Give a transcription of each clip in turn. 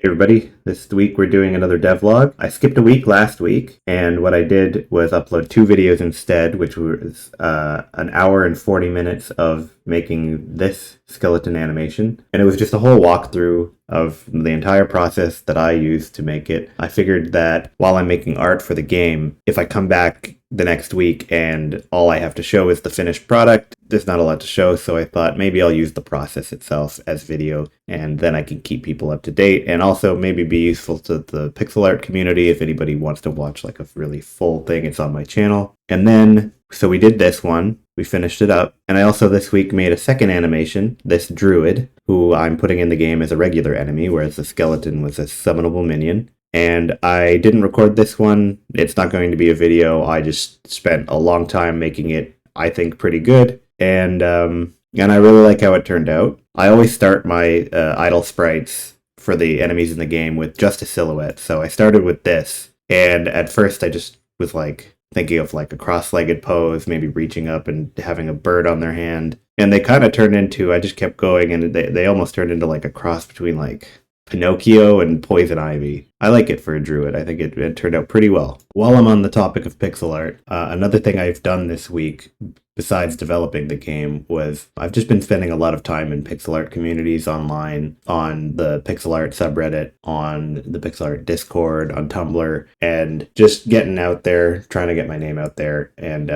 Hey everybody, this week we're doing another devlog. I skipped a week last week, and what I did was upload 2 videos instead, which was an hour and 40 minutes of making this skeleton animation. And it was just a whole walkthrough of the entire process that I used to make it. I figured that while I'm making art for the game, if I come back the next week and all I have to show is the finished product, there's not a lot to show, so I thought maybe I'll use the process itself as video, and then I can keep people up to date, and also maybe be useful to the pixel art community if anybody wants to watch like a really full thing. It's on my channel. And then, so we did this one, we finished it up, and I also this week made a second animation, this Druid, who I'm putting in the game as a regular enemy, whereas the skeleton was a summonable minion. And I didn't record this one. It's not going to be a video. I just spent a long time making it, I think, pretty good. And I really like how it turned out. I always start my idle sprites for the enemies in the game with just a silhouette. So I started with this. And at first I just was like thinking of like a cross-legged pose, maybe reaching up and having a bird on their hand. And they kind of turned into, I just kept going, and they almost turned into like a cross between like Pinocchio and Poison Ivy. I like it for a druid. I think it turned out pretty well. While I'm on the topic of pixel art, another thing I've done this week, besides developing the game, was I've just been spending a lot of time in pixel art communities online, on the pixel art subreddit, on the pixel art Discord, on Tumblr, and just getting out there, trying to get my name out there, and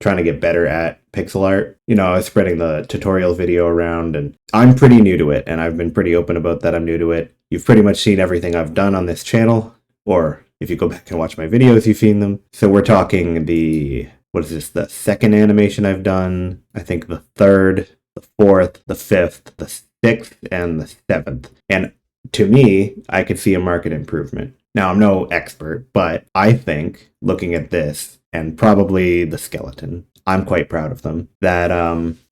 trying to get better at pixel art. You know, I was spreading the tutorial video around, and I'm pretty new to it, and I've been pretty open about that I'm new to it. You've pretty much seen everything I've done on this channel, or if you go back and watch my videos, you've seen them. So we're talking the second animation I've done, I think the third, the fourth, the fifth, the sixth, and the seventh. And to me, I could see a market improvement. Now, I'm no expert, but I think, looking at this, and probably the skeleton, I'm quite proud of them, that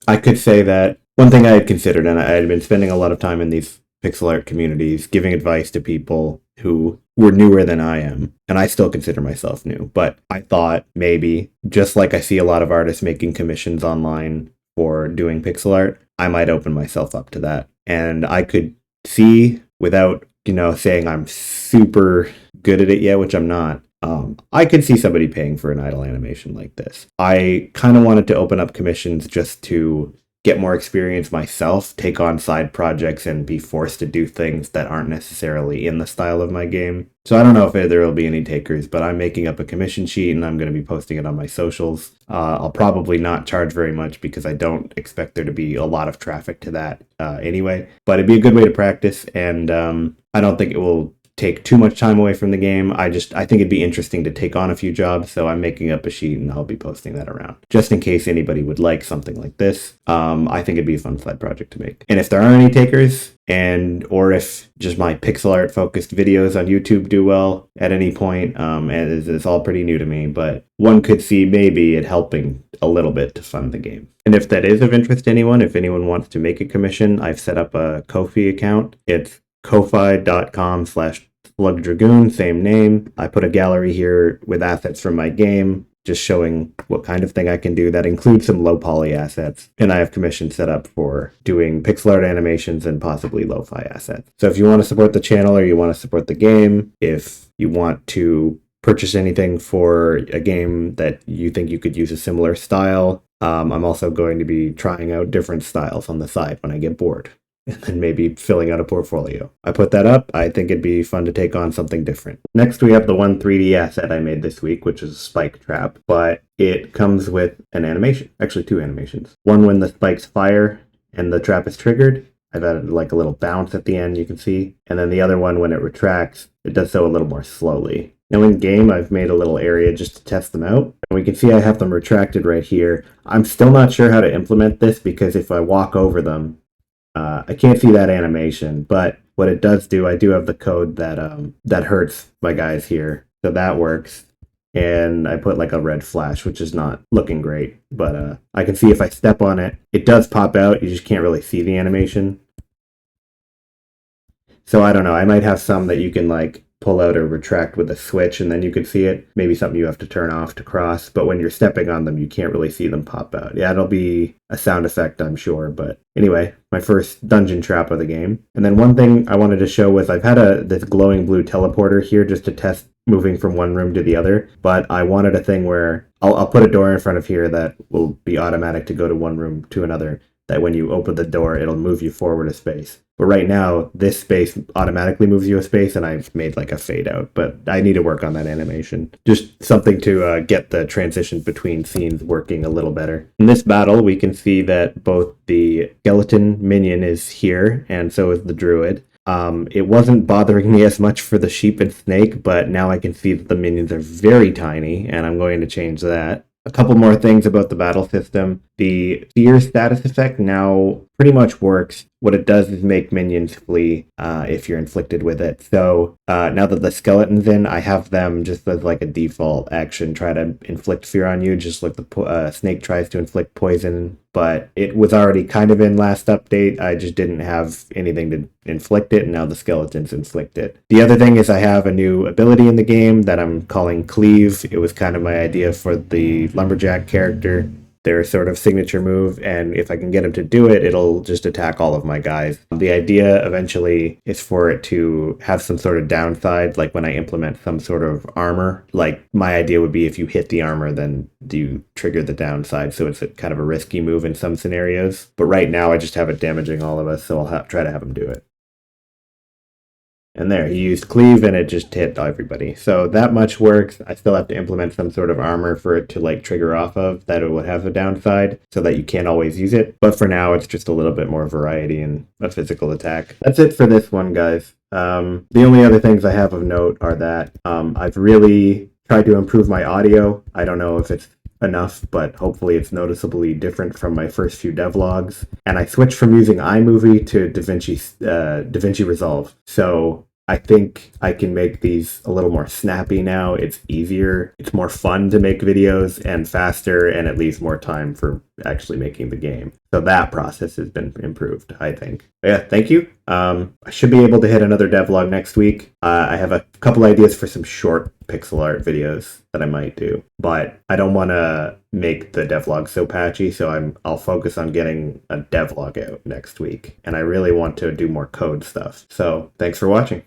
I could say that one thing I had considered, and I had been spending a lot of time in these pixel art communities, giving advice to people who were newer than I am, and I still consider myself new, but I thought maybe, just like I see a lot of artists making commissions online for doing pixel art, I might open myself up to that. And I could see, without, saying I'm super good at it yet, which I'm not, I could see somebody paying for an idle animation like this. I kind of wanted to open up commissions just to get more experience myself, take on side projects, and be forced to do things that aren't necessarily in the style of my game. So I don't know if there will be any takers, but I'm making up a commission sheet and I'm going to be posting it on my socials. I'll probably not charge very much because I don't expect there to be a lot of traffic to that anyway, but it'd be a good way to practice, and I don't think it will take too much time away from the game. I think it'd be interesting to take on a few jobs, so I'm making up a sheet and I'll be posting that around, just in case anybody would like something like this. I think it'd be a fun side project to make. And if there are any takers, or if just my pixel art focused videos on YouTube do well at any point, and it's all pretty new to me, but one could see maybe it helping a little bit to fund the game. And if that is of interest to anyone, if anyone wants to make a commission, I've set up a Ko-fi account. It's ko-fi.com/slugdragoon, same name. I put a gallery here with assets from my game, just showing what kind of thing I can do. That includes some low poly assets. And I have commissions set up for doing pixel art animations and possibly lo-fi assets. So if you want to support the channel, or you want to support the game, if you want to purchase anything for a game that you think you could use a similar style, I'm also going to be trying out different styles on the side when I get bored, and then maybe filling out a portfolio. I put that up. I think it'd be fun to take on something different. Next, we have the one 3D asset I made this week, which is a spike trap, but it comes with an animation. Actually, 2 animations. One when the spikes fire and the trap is triggered. I've added like a little bounce at the end, you can see. And then the other one, when it retracts, it does so a little more slowly. Now in game, I've made a little area just to test them out. And we can see I have them retracted right here. I'm still not sure how to implement this, because if I walk over them, I can't see that animation, but what it does do, I do have the code that hurts my guys here, so that works. And I put like a red flash, which is not looking great, but I can see if I step on it, it does pop out. You just can't really see the animation. So I don't know, I might have some that you can like pull out or retract with a switch and then you can see it. Maybe something you have to turn off to cross, but when you're stepping on them, you can't really see them pop out. Yeah, it'll be a sound effect, I'm sure, but anyway, my first dungeon trap of the game. And then one thing I wanted to show was I've had this glowing blue teleporter here just to test moving from one room to the other, but I wanted a thing where I'll put a door in front of here that will be automatic to go to one room to another, that when you open the door, it'll move you forward a space. But right now, this space automatically moves you a space, and I've made like a fade out, but I need to work on that animation. Just something to get the transition between scenes working a little better. In this battle, we can see that both the skeleton minion is here, and so is the druid. It wasn't bothering me as much for the sheep and snake, but now I can see that the minions are very tiny, and I'm going to change that. A couple more things about the battle system. The fear status effect now pretty much works. What it does is make minions flee if you're inflicted with it. So now that the skeleton's in, I have them just as like a default action try to inflict fear on you, just like the snake tries to inflict poison. But it was already kind of in last update. I just didn't have anything to inflict it, and now the skeletons inflict it. The other thing is I have a new ability in the game that I'm calling Cleave. It was kind of my idea for the lumberjack character, their sort of signature move, and if I can get him to do it, it'll just attack all of my guys. The idea eventually is for it to have some sort of downside, like when I implement some sort of armor. Like my idea would be if you hit the armor, then you trigger the downside, so it's kind of a risky move in some scenarios. But right now I just have it damaging all of us, so I'll try to have him do it. And there, he used Cleave and it just hit everybody. So that much works. I still have to implement some sort of armor for it to like trigger off of, that it would have a downside so that you can't always use it. But for now, it's just a little bit more variety in a physical attack. That's it for this one, guys. The only other things I have of note are that I've really tried to improve my audio. I don't know if it's enough, but hopefully it's noticeably different from my first few devlogs. And I switched from using iMovie to DaVinci Resolve. So I think I can make these a little more snappy now. It's easier, it's more fun to make videos, and faster, and it leaves more time for actually making the game. So that process has been improved, I think. But yeah, thank you. I should be able to hit another devlog next week. I have a couple ideas for some short pixel art videos that I might do, but I don't want to make the devlog so patchy, so I'll focus on getting a devlog out next week, and I really want to do more code stuff. So thanks for watching.